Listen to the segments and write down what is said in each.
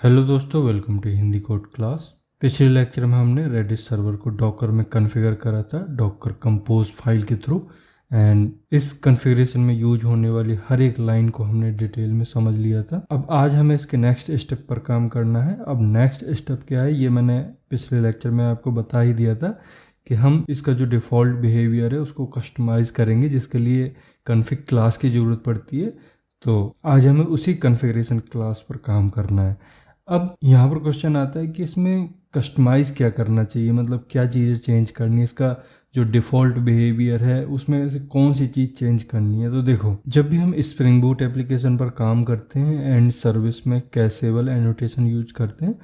Hello दोस्तों, welcome to Hindi code class. पिछले lecture में हमने रेडिस सर्वर को डॉकर में कॉन्फ़िगर करा था डॉकर कंपोज फाइल के थ्रू। एंड इस कॉन्फ़िगरेशन में यूज होने वाली हर एक लाइन को हमने डिटेल में समझ लिया था। अब आज हमें इसके नेक्स्ट स्टेप पर काम करना है। अब नेक्स्ट स्टेप क्या है, ये मैंने पिछले लेक्चर में आपको बता ही दिया था कि हम इसका जो डिफ़ॉल्ट बिहेवियर है उसको कस्टमाइज़ करेंगे, जिसके लिए कॉन्फ़िग क्लास की ज़रूरत पड़ती है। तो आज हमें उसी कॉन्फ़िगरेशन क्लास पर काम करना है। अब यहाँ पर क्वेश्चन आता है कि इसमें कस्टमाइज़ क्या करना चाहिए, मतलब क्या चीज़ें चेंज करनी है, इसका जो डिफ़ॉल्ट बिहेवियर है उसमें से कौन सी चीज़ चेंज करनी है। तो देखो, जब भी हम स्प्रिंग बूट एप्लीकेशन पर काम करते हैं एंड सर्विस में कैशेबल एनोटेशन यूज करते हैं,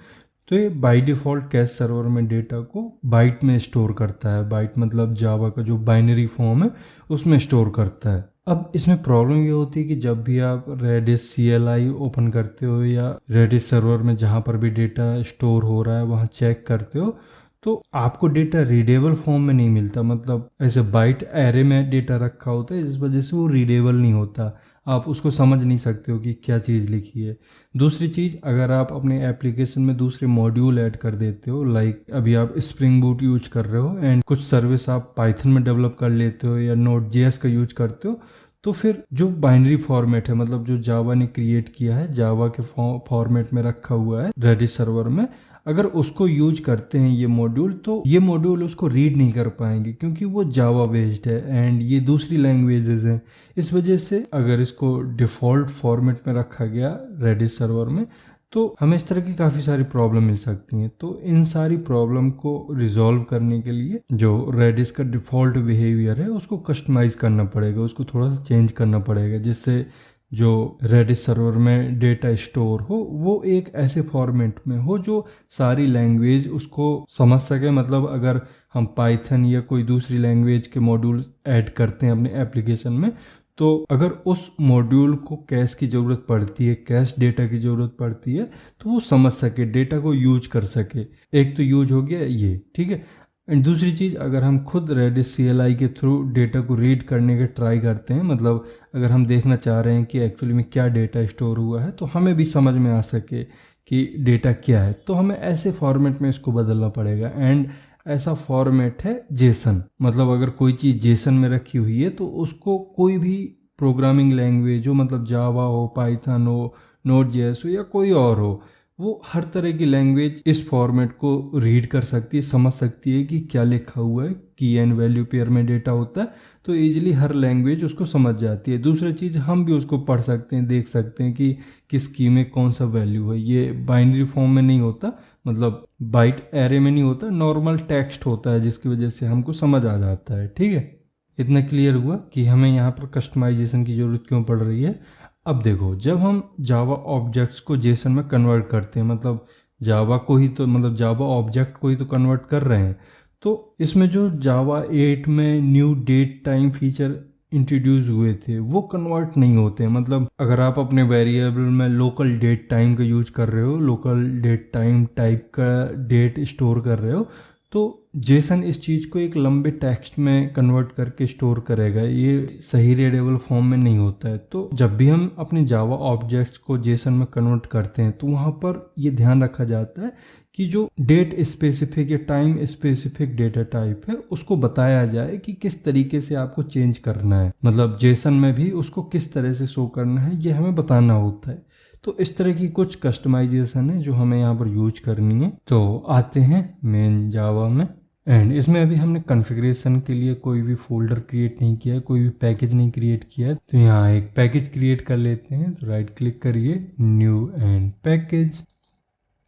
तो ये बाय डिफ़ॉल्ट कैश सर्वर में डेटा को बाइट में स्टोर करता है। बाइट मतलब जावा का जो बाइनरी फॉर्म है उसमें स्टोर करता है। अब इसमें प्रॉब्लम ये होती है कि जब भी आप रेडिस CLI ओपन करते हो या रेडिस सर्वर में जहाँ पर भी डेटा स्टोर हो रहा है वहाँ चेक करते हो, तो आपको डेटा रीडेबल फॉर्म में नहीं मिलता। मतलब ऐसे बाइट एरे में डेटा रखा होता है, इस वजह से वो रीडेबल नहीं होता। आप उसको समझ नहीं सकते हो कि क्या चीज़ लिखी है। दूसरी चीज़, अगर आप अपने एप्लीकेशन में दूसरे मॉड्यूल ऐड कर देते हो, लाइक अभी आप स्प्रिंग बूट यूज कर रहे हो एंड कुछ सर्विस आप पाइथन में डेवलप कर लेते हो या Node.js का यूज करते हो, तो फिर जो बाइनरी फॉर्मेट है, मतलब जो जावा ने क्रिएट किया है, जावा के फॉर्मेट में रखा हुआ है रेडिस सर्वर में, अगर उसको यूज करते हैं ये मॉड्यूल, तो ये मॉड्यूल उसको रीड नहीं कर पाएंगे क्योंकि वो जावा बेस्ड है एंड ये दूसरी लैंग्वेजेस हैं। इस वजह से अगर इसको डिफ़ॉल्ट फॉर्मेट में रखा गया रेडिस सर्वर में, तो हमें इस तरह की काफ़ी सारी प्रॉब्लम मिल सकती हैं। तो इन सारी प्रॉब्लम को रिजॉल्व करने के लिए जो रेडिस का डिफ़ॉल्ट बिहेवियर है उसको कस्टमाइज़ करना पड़ेगा, उसको थोड़ा सा चेंज करना पड़ेगा, जिससे जो रेडिस सर्वर में डेटा स्टोर हो वो एक ऐसे फॉर्मेट में हो जो सारी लैंग्वेज उसको समझ सके। मतलब अगर हम पाइथन या कोई दूसरी लैंग्वेज के मॉड्यूल ऐड करते हैं अपने एप्लीकेशन में, तो अगर उस मॉड्यूल को कैश की ज़रूरत पड़ती है, कैश डेटा की ज़रूरत पड़ती है, तो वो समझ सके, डेटा को यूज कर सके। एक तो यूज हो गया ये, ठीक है। एंड दूसरी चीज़, अगर हम खुद रेडिस CLI के थ्रू डेटा को रीड करने के ट्राई करते हैं, मतलब अगर हम देखना चाह रहे हैं कि एक्चुअली में क्या डेटा स्टोर हुआ है, तो हमें भी समझ में आ सके कि डेटा क्या है, तो हमें ऐसे फॉर्मेट में इसको बदलना पड़ेगा। एंड ऐसा फॉर्मेट है जेसन। मतलब अगर कोई चीज़ जेसन में रखी हुई है तो उसको कोई भी प्रोग्रामिंग लैंग्वेज हो, मतलब जावा हो, पाइथन हो, Node.js हो या कोई और हो, वो हर तरह की लैंग्वेज इस फॉर्मेट को रीड कर सकती है, समझ सकती है कि क्या लिखा हुआ है। की एंड वैल्यू पेयर में डेटा होता है तो इजीली हर लैंग्वेज उसको समझ जाती है। दूसरी चीज़, हम भी उसको पढ़ सकते हैं, देख सकते हैं कि किस की में कौन सा वैल्यू है। ये बाइनरी फॉर्म में नहीं होता, मतलब बाइट एरे में नहीं होता, नॉर्मल टेक्स्ट होता है, जिसकी वजह से हमको समझ आ जाता है। ठीक है, इतना क्लियर हुआ कि हमें यहाँ पर कस्टमाइजेशन की ज़रूरत क्यों पड़ रही है। अब देखो, जब हम जावा ऑब्जेक्ट्स को जेसन में कन्वर्ट करते हैं, मतलब जावा को ही तो, मतलब जावा ऑब्जेक्ट को ही तो कन्वर्ट कर रहे हैं, तो इसमें जो जावा 8 में new date time feature introduce हुए थे वो कन्वर्ट नहीं होते हैं। मतलब अगर आप अपने वेरिएबल में लोकल डेट टाइम का यूज कर रहे हो, लोकल डेट टाइम टाइप का डेट स्टोर कर रहे हो, तो जेसन इस चीज़ को एक लंबे टेक्स्ट में कन्वर्ट करके स्टोर करेगा, ये सही रीडेबल फॉर्म में नहीं होता है। तो जब भी हम अपने जावा ऑब्जेक्ट्स को जेसन में कन्वर्ट करते हैं तो वहाँ पर ये ध्यान रखा जाता है कि जो डेट स्पेसिफिक या टाइम स्पेसिफिक डेटा टाइप है उसको बताया जाए कि किस तरीके से आपको चेंज करना है, मतलब जेसन में भी उसको किस तरह से शो करना है, ये हमें बताना होता है। तो इस तरह की कुछ कस्टमाइजेशन है जो हमें यहाँ पर यूज करनी है। तो आते हैं मेन जावा में। एंड इसमें अभी हमने कॉन्फ़िगरेशन के लिए कोई भी फोल्डर क्रिएट नहीं किया है, कोई भी पैकेज नहीं क्रिएट किया है। तो यहाँ एक पैकेज क्रिएट कर लेते हैं। तो राइट क्लिक करिए, न्यू एंड पैकेज,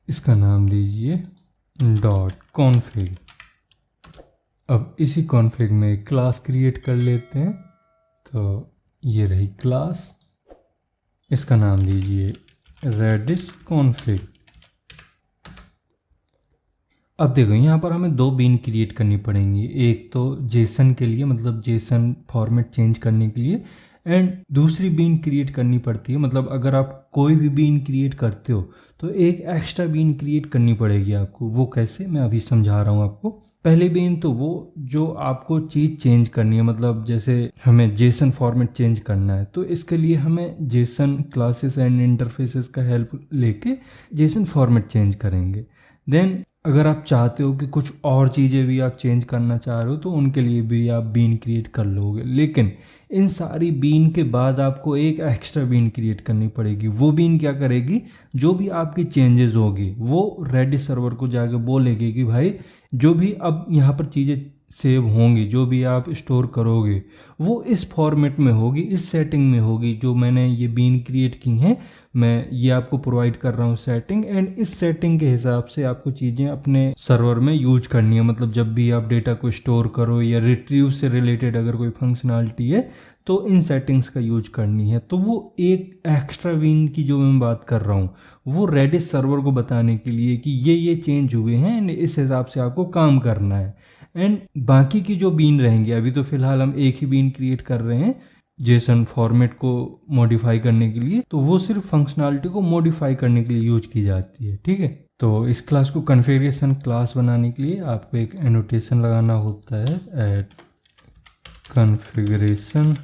इसका नाम दीजिए .config। अब इसी कॉन्फ़िग में एक क्लास क्रिएट कर लेते हैं। तो ये रही क्लास, इसका नाम दीजिए रेडिस config। अब देखो, यहाँ पर हमें दो बीन क्रिएट करनी पड़ेंगी, एक तो जेसन के लिए, मतलब जेसन फॉर्मेट चेंज करने के लिए, एंड दूसरी बीन क्रिएट करनी पड़ती है। मतलब अगर आप कोई भी बीन क्रिएट करते हो तो एक एक्स्ट्रा बीन क्रिएट करनी पड़ेगी आपको। वो कैसे, मैं अभी समझा रहा हूँ आपको। पहली बीन तो वो जो आपको चीज़ चेंज करनी है, मतलब जैसे हमें जेसन फॉर्मेट चेंज करना है तो इसके लिए हमें जेसन क्लासेस एंड इंटरफेसेस का हेल्प लेके जेसन फॉर्मेट चेंज करेंगे। देन अगर आप चाहते हो कि कुछ और चीज़ें भी आप चेंज करना चाह रहे हो तो उनके लिए भी आप बीन क्रिएट कर लोगे। लेकिन इन सारी बीन के बाद आपको एक एक्स्ट्रा बीन क्रिएट करनी पड़ेगी। वो बीन क्या करेगी, जो भी आपकी चेंजेस होगी वो रेडिस सर्वर को जाके बोलेगी कि भाई जो भी अब यहाँ पर चीज़ें सेव होंगी, जो भी आप स्टोर करोगे वो इस फॉर्मेट में होगी, इस सेटिंग में होगी जो मैंने ये बीन क्रिएट की हैं, मैं ये आपको प्रोवाइड कर रहा हूँ सेटिंग, एंड इस सेटिंग के हिसाब से आपको चीज़ें अपने सर्वर में यूज करनी है। मतलब जब भी आप डेटा को स्टोर करो या रिट्रीव से रिलेटेड अगर कोई फंक्शनैलिटी है तो इन सेटिंग्स का यूज करनी है। तो वो एक एक्स्ट्रा बीन की जो मैं बात कर रहा हूँ वो रेडिस सर्वर को बताने के लिए कि ये चेंज हुए हैं एंड इस हिसाब से आपको काम करना है। एंड बाकी की जो बीन रहेंगे, अभी तो फिलहाल हम एक ही बीन क्रिएट कर रहे हैं जेसन फॉर्मेट को मॉडिफाई करने के लिए, तो वो सिर्फ फंक्शनैलिटी को मॉडिफाई करने के लिए यूज की जाती है। ठीक है, तो इस क्लास को कॉन्फ़िगरेशन क्लास बनाने के लिए आपको एक एनोटेशन लगाना होता है, एट कॉन्फ़िगरेशन।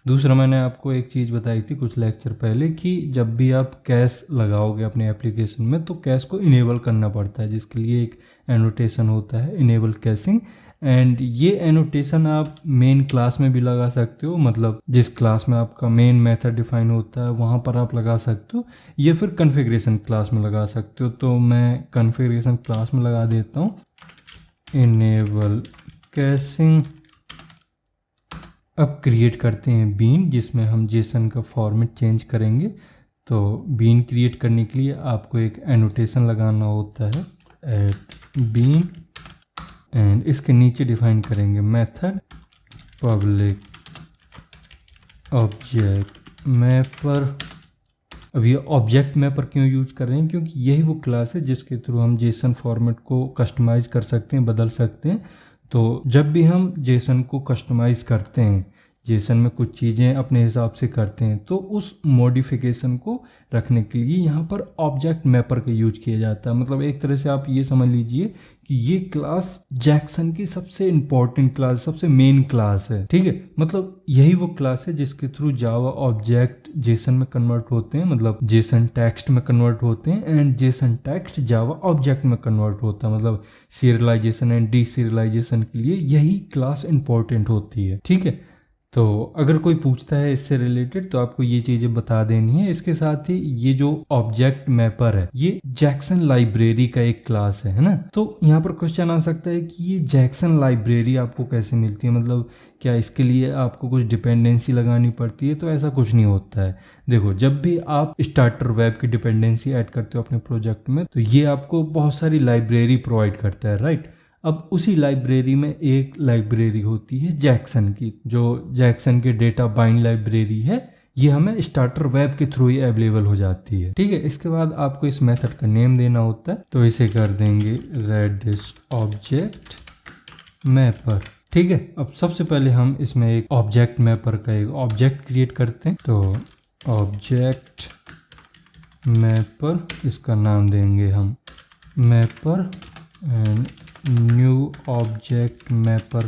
दूसरा मैंने आपको एक चीज़ बताई थी कुछ लेक्चर पहले कि जब भी आप कैश लगाओगे अपने एप्लीकेशन में तो कैश को इनेबल करना पड़ता है, जिसके लिए एक एनोटेशन होता है इनेबल कैशिंग। एंड ये एनोटेशन आप मेन क्लास में भी लगा सकते हो, मतलब जिस क्लास में आपका मेन मेथड डिफाइन होता है वहाँ पर आप लगा सकते हो, या फिर कॉन्फ़िगरेशन क्लास में लगा सकते हो। तो मैं कॉन्फ़िगरेशन क्लास में लगा देता हूँ इनेबल कैशिंग। अब क्रिएट करते हैं बीन जिसमें हम जेसन का फॉर्मेट चेंज करेंगे। तो बीन क्रिएट करने के लिए आपको एक एनोटेशन लगाना होता है एट बीन, एंड इसके नीचे डिफाइन करेंगे मेथड पब्लिक ऑब्जेक्ट मैपर। अब ये ऑब्जेक्ट मैपर क्यों यूज कर रहे हैं, क्योंकि यही वो क्लास है जिसके थ्रू हम जेसन फॉर्मेट को कस्टमाइज़ कर सकते हैं, बदल सकते हैं। तो जब भी हम जेसन को कस्टमाइज़ करते हैं, जेसन में कुछ चीज़ें अपने हिसाब से करते हैं, तो उस मॉडिफिकेशन को रखने के लिए यहाँ पर ऑब्जेक्ट मैपर का यूज किया जाता है। मतलब एक तरह से आप ये समझ लीजिए कि ये क्लास जैक्सन की सबसे इम्पॉर्टेंट क्लास, सबसे मेन क्लास है। ठीक है, मतलब यही वो क्लास है जिसके थ्रू जावा ऑब्जेक्ट जेसन में कन्वर्ट होते हैं, मतलब जेसन टेक्स्ट में कन्वर्ट होते हैं, and Jason text Java object में कन्वर्ट होता है। मतलब सीरियलाइजेशन एंड डी सीरियलाइजेशन के लिए यही क्लास इंपॉर्टेंट होती है। ठीक है, तो अगर कोई पूछता है इससे रिलेटेड तो आपको ये चीज़ें बता देनी है। इसके साथ ही ये जो ऑब्जेक्ट मैपर है ये जैक्सन लाइब्रेरी का एक क्लास है ना। तो यहाँ पर क्वेश्चन आ सकता है कि ये जैक्सन लाइब्रेरी आपको कैसे मिलती है, मतलब क्या इसके लिए आपको कुछ डिपेंडेंसी लगानी पड़ती है? तो ऐसा कुछ नहीं होता है। देखो, जब भी आप स्टार्टर वेब की डिपेंडेंसी ऐड करते हो अपने प्रोजेक्ट में तो ये आपको बहुत सारी लाइब्रेरी प्रोवाइड करता है, राइट। अब उसी लाइब्रेरी में एक लाइब्रेरी होती है जैक्सन की, जो जैक्सन के डेटा बाइंड लाइब्रेरी है। ये हमें स्टार्टर वेब के थ्रू ही अवेलेबल हो जाती है। ठीक है, इसके बाद आपको इस मेथड का नेम देना होता है, तो इसे कर देंगे रेडिस ऑब्जेक्ट मैपर। ठीक है, अब सबसे पहले हम इसमें एक ऑब्जेक्ट मैपर का एक ऑब्जेक्ट क्रिएट करते हैं। तो ऑब्जेक्ट मैपर, इसका नाम देंगे हम mapper, and new object mapper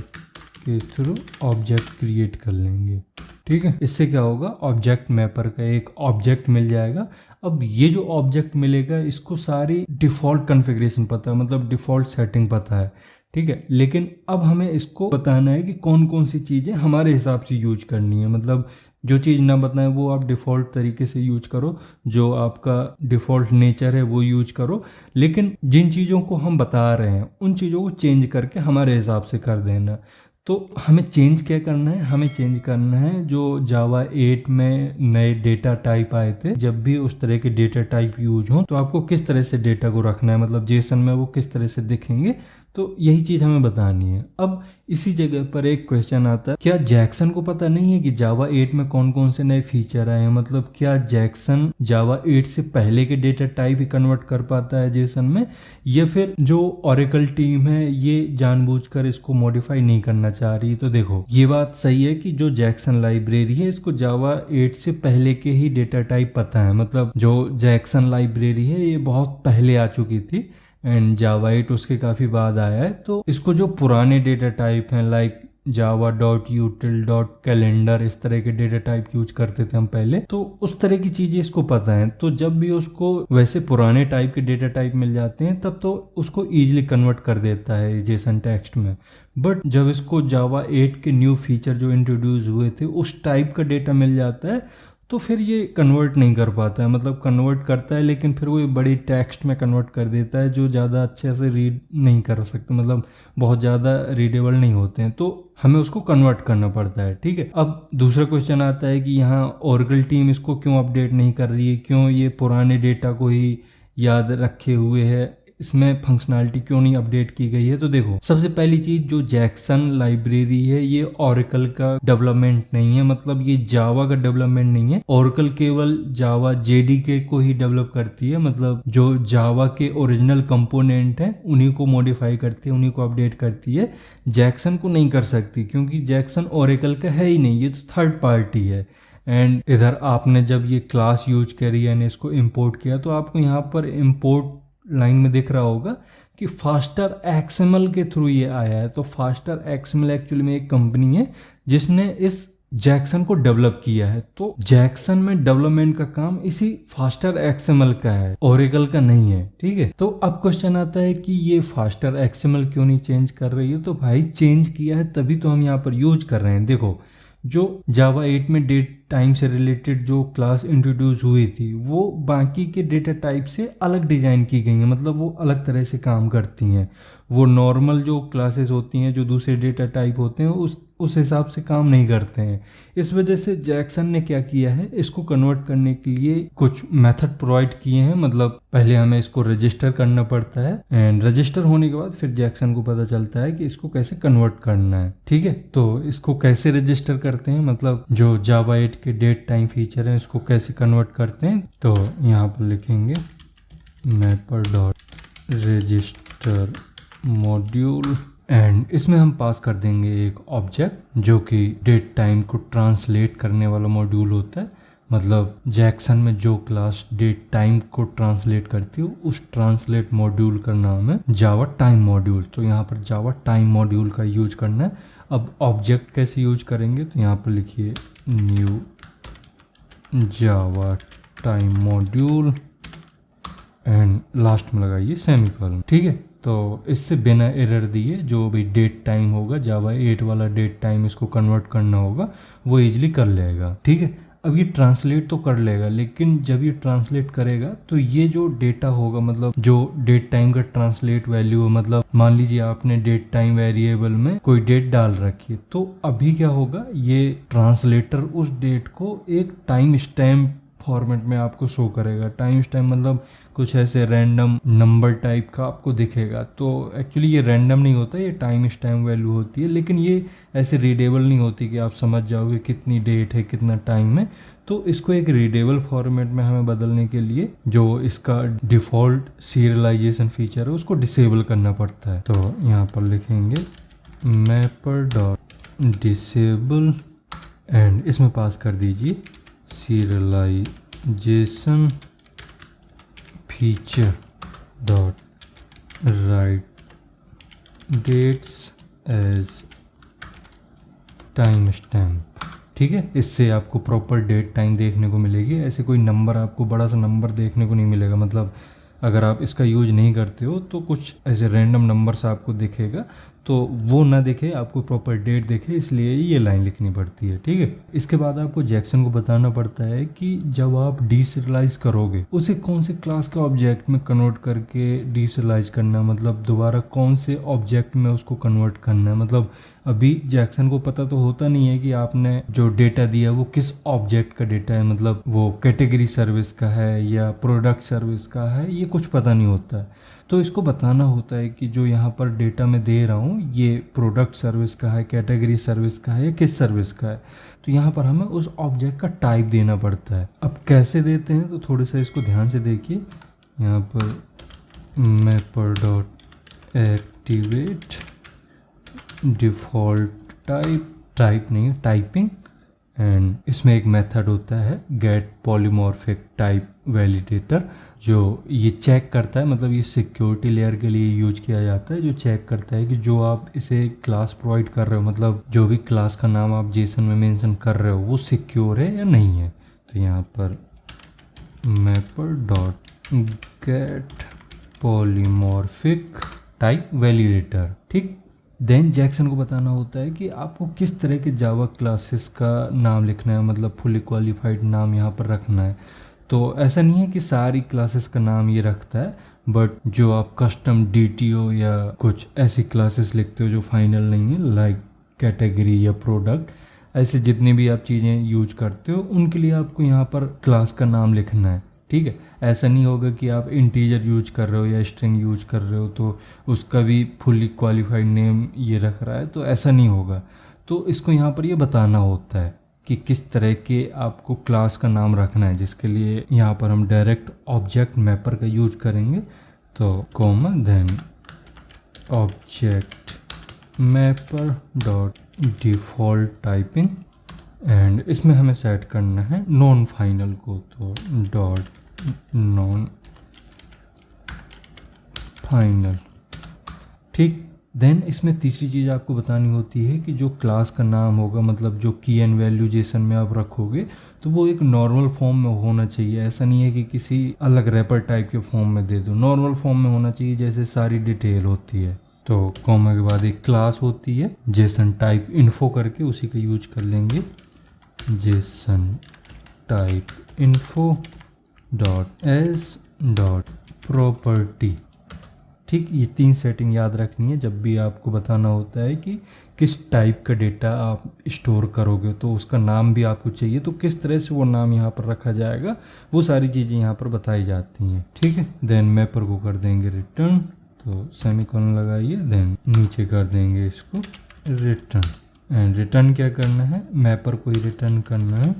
के थ्रू ऑब्जेक्ट क्रिएट कर लेंगे। ठीक है, इससे क्या होगा, ऑब्जेक्ट मैपर का एक ऑब्जेक्ट मिल जाएगा। अब ये जो ऑब्जेक्ट मिलेगा इसको सारी डिफ़ॉल्ट कॉन्फ़िगरेशन पता है, मतलब डिफ़ॉल्ट सेटिंग पता है। ठीक है, लेकिन अब हमें इसको बताना है कि कौन कौन सी चीज़ें हमारे हिसाब से यूज करनी है। मतलब जो चीज़ ना बताएं वो आप डिफ़ॉल्ट तरीके से यूज करो, जो आपका डिफ़ॉल्ट नेचर है वो यूज करो, लेकिन जिन चीज़ों को हम बता रहे हैं उन चीज़ों को चेंज करके हमारे हिसाब से कर देना। तो हमें चेंज क्या करना है, हमें चेंज करना है जो जावा 8 में नए डेटा टाइप आए थे, जब भी उस तरह के डेटा टाइप यूज हो तो आपको किस तरह से डेटा को रखना है, मतलब जेसन में वो किस तरह से दिखेंगे, तो यही चीज़ हमें बतानी है। अब इसी जगह पर एक क्वेश्चन आता है, क्या जैक्सन को पता नहीं है कि जावा 8 में कौन कौन से नए फीचर आए हैं? मतलब क्या जैक्सन जावा 8 से पहले के डेटा टाइप ही कन्वर्ट कर पाता है जेसन में, या फिर जो ओरेकल टीम है ये जानबूझकर इसको मॉडिफाई नहीं करना चाह रही? तो देखो, ये बात सही है कि जो जैक्सन लाइब्रेरी है इसको जावा 8 से पहले के ही डेटा टाइप पता है। मतलब जो जैक्सन लाइब्रेरी है ये बहुत पहले आ चुकी थी, एंड जावा 8 उसके काफ़ी बाद आया है। तो इसको जो पुराने डेटा टाइप हैं like Java dot यूटिल dot calendar, इस तरह के डेटा टाइप यूज करते थे हम पहले, तो उस तरह की चीज़ें इसको पता है। तो जब भी उसको वैसे पुराने टाइप के डेटा टाइप मिल जाते हैं तब तो उसको ईजिली कन्वर्ट कर देता है जेसन टेक्स्ट में। बट जब इसको जावा 8 के न्यू फीचर जो इंट्रोड्यूस हुए थे उस टाइप का डेटा मिल जाता है तो फिर ये कन्वर्ट नहीं कर पाता है। मतलब कन्वर्ट करता है लेकिन फिर वो बड़ी टेक्स्ट में कन्वर्ट कर देता है जो ज़्यादा अच्छे से रीड नहीं कर सकते, मतलब बहुत ज़्यादा रीडेबल नहीं होते हैं, तो हमें उसको कन्वर्ट करना पड़ता है। ठीक है, अब दूसरा क्वेश्चन आता है कि यहाँ ओरेकल टीम इसको क्यों अपडेट नहीं कर रही है, क्यों ये पुराने डेटा को ही याद रखे हुए है, इसमें फंक्शनैलिटी क्यों नहीं अपडेट की गई है। तो देखो, सबसे पहली चीज जो जैक्सन लाइब्रेरी है ये ओरेकल का डेवलपमेंट नहीं है, मतलब ये जावा का डेवलपमेंट नहीं है। ओरेकल केवल जावा जेडीके को ही डेवलप करती है, मतलब जो जावा के ओरिजिनल कंपोनेंट हैं उन्हीं को मॉडिफाई करती है, उन्हीं को अपडेट करती है। जैक्सन को नहीं कर सकती क्योंकि जैक्सन ओरेकल का है ही नहीं, ये तो थर्ड पार्टी है। एंड इधर आपने जब ये क्लास यूज करी यानी इसको इंपोर्ट किया तो आपको यहाँ पर इंपोर्ट लाइन में दिख रहा होगा कि फास्टर एक्सएमएल के थ्रू ये आया है। तो फास्टर एक्सएमएल एक्चुअली में एक कंपनी है जिसने इस जैक्सन को डेवलप किया है। तो जैक्सन में डेवलपमेंट का काम इसी फास्टर एक्सएमएल का है, ओरेकल का नहीं है। ठीक है, तो अब क्वेश्चन आता है कि ये फास्टर एक्सएमएल क्यों नहीं चेंज कर रही है। तो भाई चेंज किया है तभी तो हम यहाँ पर यूज कर रहे हैं। देखो, जो जावा 8 में डेट टाइम से रिलेटेड जो क्लास इंट्रोड्यूस हुई थी वो बाकी के डेटा टाइप से अलग डिज़ाइन की गई हैं, मतलब वो अलग तरह से काम करती हैं। वो नॉर्मल जो क्लासेस होती हैं जो दूसरे डेटा टाइप होते हैं उस हिसाब से काम नहीं करते हैं। इस वजह से जैक्सन ने क्या किया है, इसको कन्वर्ट करने के लिए कुछ मेथड प्रोवाइड किए हैं। मतलब पहले हमें इसको रजिस्टर करना पड़ता है एंड रजिस्टर होने के बाद फिर जैक्सन को पता चलता है कि इसको कैसे कन्वर्ट करना है। ठीक है, तो इसको कैसे रजिस्टर करते हैं, मतलब जो जावा 8 के डेट टाइम फीचर है इसको कैसे कन्वर्ट करते हैं। तो यहाँ पर लिखेंगे mapper dot register module and इसमें हम पास कर देंगे एक ऑब्जेक्ट जो कि डेट टाइम को ट्रांसलेट करने वाला मॉड्यूल होता है। मतलब जैक्सन में जो क्लास डेट टाइम को ट्रांसलेट करती है उस ट्रांसलेट मॉड्यूल का नाम है जावा टाइम मॉड्यूल। तो यहाँ पर जावा टाइम मॉड्यूल का यूज करना है। अब ऑब्जेक्ट कैसे यूज करेंगे, तो यहाँ पर लिखिए new Java time module and last में लगाइए सेमीकोलन। ठीक है, तो इससे बिना एरर दिए जो भी डेट टाइम होगा जावा 8 वाला डेट टाइम इसको कन्वर्ट करना होगा वो इजीली कर लेगा। ठीक है, अब ये ट्रांसलेट तो कर लेगा लेकिन जब ये ट्रांसलेट करेगा तो ये जो डेटा होगा, मतलब जो डेट टाइम का ट्रांसलेट वैल्यू है, मतलब मान लीजिए आपने डेट टाइम वेरिएबल में कोई डेट डाल रखी है तो अभी क्या होगा, ये ट्रांसलेटर उस डेट को एक टाइम स्टैम्प फॉर्मेट में आपको शो करेगा। टाइम स्टैम्प मतलब कुछ ऐसे रैंडम नंबर टाइप का आपको दिखेगा। तो एक्चुअली ये रैंडम नहीं होता, ये टाइम स्टैम्प वैल्यू होती है, लेकिन ये ऐसे रीडेबल नहीं होती कि आप समझ जाओगे कितनी डेट है कितना टाइम है। तो इसको एक रीडेबल फॉर्मेट में हमें बदलने के लिए जो इसका डिफ़ॉल्ट सीरियलाइजेशन फीचर है उसको डिसेबल करना पड़ता है। तो यहाँ पर लिखेंगे मैपर डॉट डिसेबल एंड इसमें पास कर दीजिए serialization feature dot write dates as time stamp. ठीक है, इससे आपको प्रॉपर डेट टाइम देखने को मिलेगी। ऐसे कोई नंबर आपको बड़ा सा नंबर देखने को नहीं मिलेगा। मतलब अगर आप इसका यूज नहीं करते हो तो कुछ ऐसे रैंडम नंबर्स आपको दिखेगा, तो वो ना दिखे, आपको प्रॉपर डेट दिखे, इसलिए ये लाइन लिखनी पड़ती है। ठीक है, इसके बाद आपको जैक्सन को बताना पड़ता है कि जब आप डीसरियलाइज करोगे उसे कौन से क्लास के ऑब्जेक्ट में कन्वर्ट करके डीसरियलाइज करना, मतलब दोबारा कौन से ऑब्जेक्ट में उसको कन्वर्ट करना है। मतलब अभी जैक्सन को पता तो होता नहीं है कि आपने जो डेटा दिया वो किस ऑब्जेक्ट का डेटा है, मतलब वो कैटेगरी सर्विस का है या प्रोडक्ट सर्विस का है, ये कुछ पता नहीं होता है। तो इसको बताना होता है कि जो यहाँ पर डेटा मैं दे रहा हूँ ये प्रोडक्ट सर्विस का है, कैटेगरी सर्विस का है या किस सर्विस का है। तो यहाँ पर हमें उस ऑब्जेक्ट का टाइप देना पड़ता है। अब कैसे देते हैं तो थोड़ा सा इसको ध्यान से देखिए। यहाँ पर mapper dot activate default type, type नहीं टाइपिंग एंड इसमें एक मेथड होता है गेट पॉलीमॉर्फिक टाइप वैलिडेटर, जो ये चेक करता है, मतलब ये सिक्योरिटी लेयर के लिए यूज किया जाता है, जो चेक करता है कि जो आप इसे क्लास प्रोवाइड कर रहे हो, मतलब जो भी क्लास का नाम आप जेसन में मेंशन कर रहे हो वो सिक्योर है या नहीं है। तो यहाँ पर mapper dot gate polymorphic type validator, ठीक। देन जैक्सन को बताना होता है कि आपको किस तरह के जावा क्लासेस का नाम लिखना है, मतलब फुली क्वालिफाइड नाम यहाँ पर रखना है। तो ऐसा नहीं है कि सारी क्लासेस का नाम ये रखता है, बट जो आप कस्टम DTO या कुछ ऐसी क्लासेस लिखते हो जो फाइनल नहीं है, लाइक कैटेगरी या प्रोडक्ट, ऐसे जितनी भी आप चीज़ें यूज करते हो उनके लिए आपको यहाँ पर क्लास का नाम लिखना है, ठीक है। ऐसा नहीं होगा कि आप इंटीजर यूज कर रहे हो या स्ट्रिंग यूज कर रहे हो तो उसका भी फुली क्वालिफाइड नेम ये रख रहा है, तो ऐसा नहीं होगा। तो इसको यहाँ पर ये बताना होता है कि किस तरह के आपको क्लास का नाम रखना है, जिसके लिए यहाँ पर हम डायरेक्ट ऑब्जेक्ट मैपर का यूज करेंगे। तो comma then object mapper dot default typing, and इसमें हमें सेट करना है नॉन फाइनल को, तो डॉट नॉन फाइनल, ठीक। देन इसमें तीसरी चीज़ आपको बतानी होती है कि जो क्लास का नाम होगा, मतलब जो की एंड वैल्यू जेसन में आप रखोगे, तो वो एक नॉर्मल फॉर्म में होना चाहिए। ऐसा नहीं है कि किसी अलग रैपर टाइप के फॉर्म में दे दो, नॉर्मल फॉर्म में होना चाहिए जैसे सारी डिटेल होती है। तो कॉमा के बाद एक क्लास होती है जेसन टाइप इन्फो करके, उसी का यूज कर लेंगे, Jason type info dot S dot property, ठीक। ये 3 सेटिंग याद रखनी है जब भी आपको बताना होता है कि किस टाइप का डेटा आप स्टोर करोगे, तो उसका नाम भी आपको चाहिए, तो किस तरह से वो नाम यहाँ पर रखा जाएगा वो सारी चीज़ें यहाँ पर बताई जाती हैं, ठीक है। देन मैपर को कर देंगे रिटर्न, तो सेमीकोलन लगाइए, देन नीचे कर देंगे इसको रिटर्न, एंड रिटर्न क्या करना है, मैपर को ही रिटर्न करना है,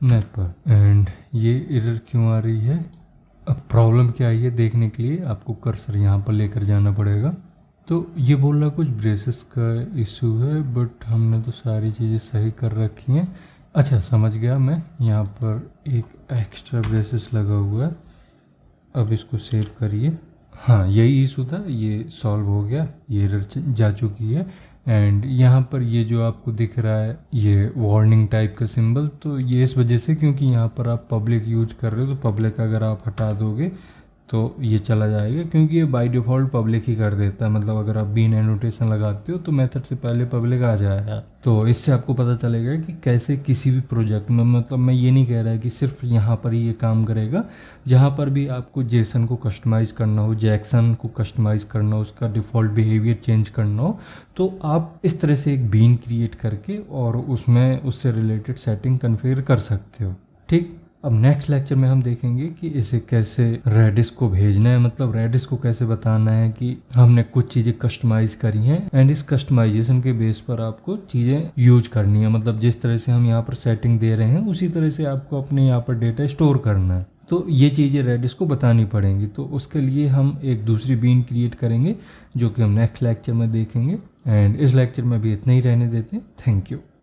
मैपर। एंड ये एरर क्यों आ रही है, अब प्रॉब्लम क्या है ये देखने के लिए आपको कर्सर यहाँ पर लेकर जाना पड़ेगा। तो ये बोल रहा कुछ ब्रेसेस का इशू है, बट हमने तो सारी चीज़ें सही कर रखी हैं। अच्छा समझ गया मैं, यहाँ पर एक एक्स्ट्रा ब्रेसेस लगा हुआ है। अब इसको सेव करिए, हाँ यही इशू था, ये सॉल्व हो गया, ये एरर जा चुकी है। एंड यहाँ पर ये जो आपको दिख रहा है ये वार्निंग टाइप का सिंबल, तो ये इस वजह से क्योंकि यहाँ पर आप पब्लिक यूज कर रहे हो, तो पब्लिक अगर आप हटा दोगे तो ये चला जाएगा, क्योंकि ये बाय डिफ़ॉल्ट पब्लिक ही कर देता है। मतलब अगर आप बीन एनोटेशन लगाते हो तो मेथड से पहले पब्लिक आ जाएगा। तो इससे आपको पता चलेगा कि कैसे किसी भी प्रोजेक्ट में, मतलब मैं ये नहीं कह रहा है कि सिर्फ यहाँ पर ही ये काम करेगा, जहाँ पर भी आपको जेसन को कस्टमाइज़ करना हो, जैक्सन को कस्टमाइज़ करना हो, उसका डिफ़ॉल्ट बिहेवियर चेंज करना हो, तो आप इस तरह से एक बीन क्रिएट करके और उसमें उससे रिलेटेड सेटिंग कन्फिगर कर सकते हो, ठीक। अब नेक्स्ट लेक्चर में हम देखेंगे कि इसे कैसे रेडिस को भेजना है, मतलब रेडिस को कैसे बताना है कि हमने कुछ चीज़ें कस्टमाइज करी हैं, एंड इस कस्टमाइजेशन के बेस पर आपको चीज़ें यूज करनी है। मतलब जिस तरह से हम यहाँ पर सेटिंग दे रहे हैं उसी तरह से आपको अपने यहाँ पर डेटा स्टोर करना है। तो ये चीज़ें रेडिस को बतानी पड़ेंगी। तो उसके लिए हम एक दूसरी बीन क्रिएट करेंगे जो कि हम नेक्स्ट लेक्चर में देखेंगे। एंड इस लेक्चर में भी इतना ही रहने देते हैं। Thank you.